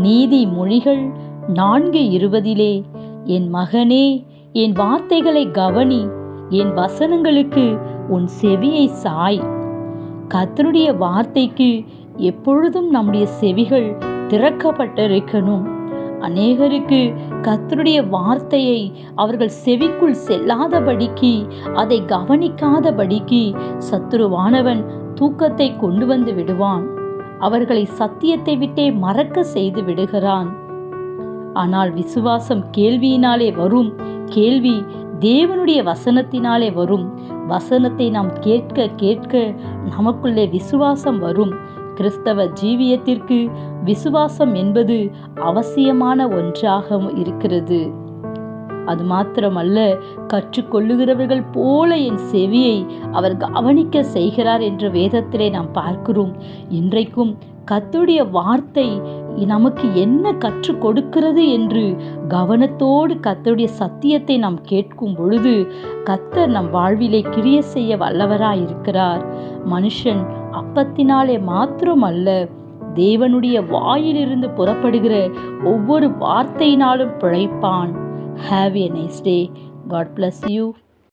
நீதிமொழிகள் 4:20 என் மகனே, என் வார்த்தைகளை கவனி, என் வசனங்களுக்கு உன் செவியை சாய். கர்த்தருடைய வார்த்தைக்கு எப்பொழுதும் நம்முடைய செவிகள் திறக்கப்பட்டிருக்கணும். அநேகருக்கு கர்த்தருடைய வார்த்தையை அவர்கள் செவிக்குள் செல்லாதபடிக்கு, அதை கவனிக்காதபடிக்கு சத்துருவானவன் தூக்கத்தை கொண்டு வந்து விடுவான். அவர்களை சத்தியத்தை விட்டே மறக்க செய்து விடுகிறான். ஆனால் விசுவாசம் கேள்வியினாலே வரும், கேள்வி தேவனுடைய வசனத்தினாலே வரும். வசனத்தை நாம் கேட்க கேட்க நமக்குள்ளே விசுவாசம் வரும். கிறிஸ்தவ ஜீவியத்திற்கு விசுவாசம் என்பது அவசியமான ஒன்றாக இருக்கிறது. அது மாத்திரமல்ல, கற்றுக்கொள்ளுகிறவர்கள் போல என் செவியை அவர் கவனிக்க செய்கிறார் என்ற வேதத்திலே நாம் பார்க்கிறோம். இன்றைக்கும் கர்த்தருடைய வார்த்தை நமக்கு என்ன கற்றுக் கொடுக்கிறது என்று கவனத்தோடு கர்த்தருடைய சத்தியத்தை நாம் கேட்கும் பொழுது கர்த்தர் நம் வாழ்விலே கிரியை செய்ய வல்லவராயிருக்கிறார். மனுஷன் அப்பத்தினாலே மாத்திரமல்ல, தேவனுடைய வாயிலிருந்து புறப்படுகிற ஒவ்வொரு வார்த்தையினாலும் பிழைப்பான். Have a nice day. God bless you.